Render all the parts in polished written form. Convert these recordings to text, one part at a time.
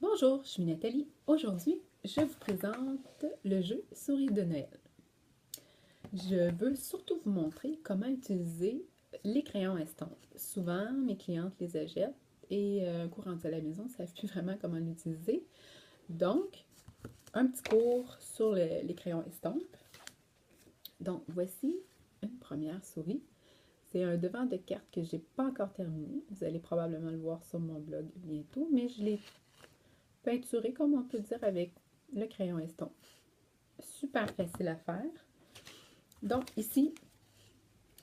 Bonjour, je suis Nathalie. Aujourd'hui, je vous présente le jeu Souris de Noël. Je veux surtout vous montrer comment utiliser les crayons estampes. Souvent, mes clientes les achètent et courant à la maison, ne savent plus vraiment comment l'utiliser. Donc, un petit cours sur les crayons estampes. Donc, voici une première souris. C'est un devant de carte que je n'ai pas encore terminé. Vous allez probablement le voir sur mon blog bientôt, mais je l'ai peinturé, comme on peut dire, avec le crayon estompe. Super facile à faire. Donc ici,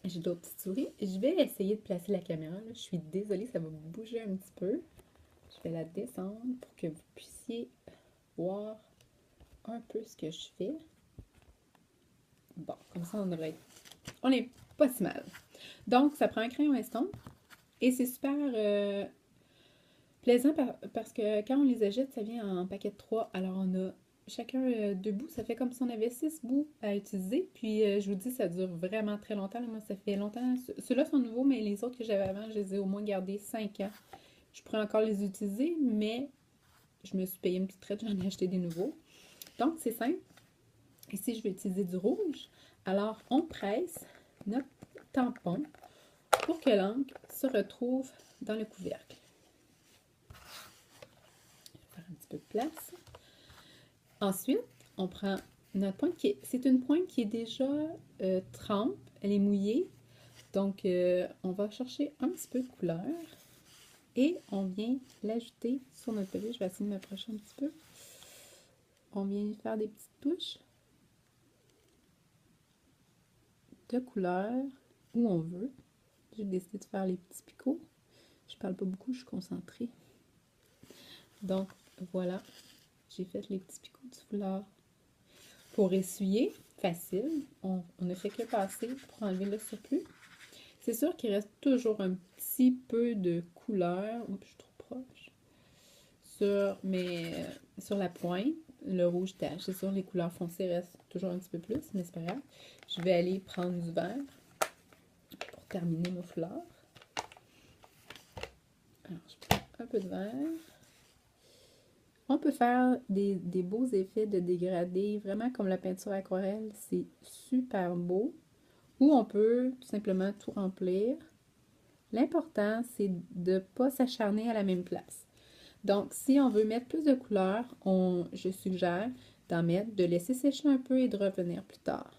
j'ai d'autres petites souris. Je vais essayer de placer la caméra. Là. Je suis désolée, ça va bouger un petit peu. Je vais la descendre pour que vous puissiez voir un peu ce que je fais. Bon, comme ça, on est pas si mal. Donc, ça prend un crayon estompe et c'est super plaisant parce que quand on les achète, ça vient en paquet de 3. Alors, on a chacun 2 bouts. Ça fait comme si on avait 6 bouts à utiliser. Puis, je vous dis, ça dure vraiment très longtemps. Moi, ça fait longtemps. Ceux-là sont nouveaux, mais les autres que j'avais avant, je les ai au moins gardés 5 ans. Je pourrais encore les utiliser, mais je me suis payé une petite traite. J'en ai acheté des nouveaux. Donc, c'est simple. Ici, je vais utiliser du rouge. Alors, on presse notre tampon pour que l'encre se retrouve dans le couvercle. Je vais faire un petit peu de place. Ensuite, on prend notre pointe c'est une pointe qui est déjà trempe, elle est mouillée. Donc, on va chercher un petit peu de couleur et on vient l'ajouter sur notre papier. Je vais essayer de m'approcher un petit peu. On vient faire des petites touches de couleur où on veut. J'ai décidé de faire les petits picots. Je parle pas beaucoup, je suis concentrée. Donc, voilà, j'ai fait les petits picots du foulard. Pour essuyer, facile, on ne fait que passer pour enlever le surplus. C'est sûr qu'il reste toujours un petit peu de couleur, oups, je suis trop proche, sur la pointe, le rouge tache. C'est sûr, les couleurs foncées restent toujours un petit peu plus, mais c'est pas grave. Je vais aller prendre du vert pour terminer mon foulard. Alors, je prends un peu de vert. On peut faire des beaux effets de dégradé, vraiment comme la peinture aquarelle, c'est super beau. Ou on peut tout simplement tout remplir. L'important, c'est de ne pas s'acharner à la même place. Donc, si on veut mettre plus de couleurs, je suggère d'en mettre, de laisser sécher un peu et de revenir plus tard.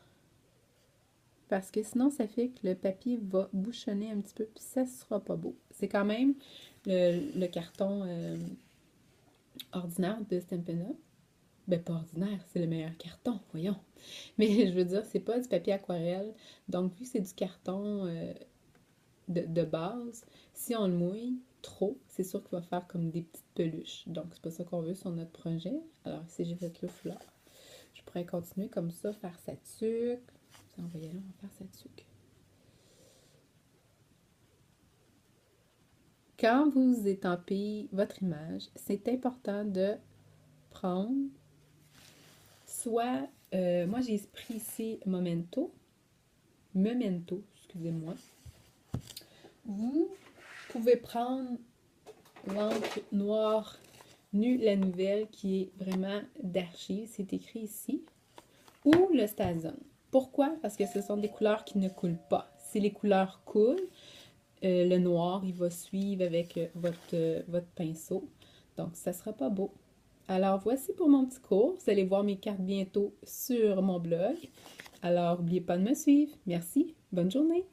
Parce que sinon, ça fait que le papier va bouchonner un petit peu, puis ça ne sera pas beau. C'est quand même le carton ordinaire de Stampin' Up. Ben, pas ordinaire, c'est le meilleur carton, voyons. Mais je veux dire, c'est pas du papier aquarelle. Donc, vu que c'est du carton de base, si on le mouille trop, c'est sûr qu'il va faire comme des petites peluches. Donc, c'est pas ça qu'on veut sur notre projet. Alors, ici, j'ai fait le foulard. Je pourrais continuer comme ça, faire sa tuque. On va y aller, on va faire sa tuque. Quand vous étampez votre image, c'est important de prendre soit, moi j'ai pris ici Memento, excusez-moi. Vous pouvez prendre l'encre noire Nue la Nouvelle qui est vraiment d'archives, c'est écrit ici, ou le STAZON. Pourquoi? Parce que ce sont des couleurs qui ne coulent pas. Si les couleurs coulent, le noir, il va suivre avec votre pinceau. Donc, ça ne sera pas beau. Alors, voici pour mon petit cours. Vous allez voir mes cartes bientôt sur mon blog. Alors, n'oubliez pas de me suivre. Merci. Bonne journée.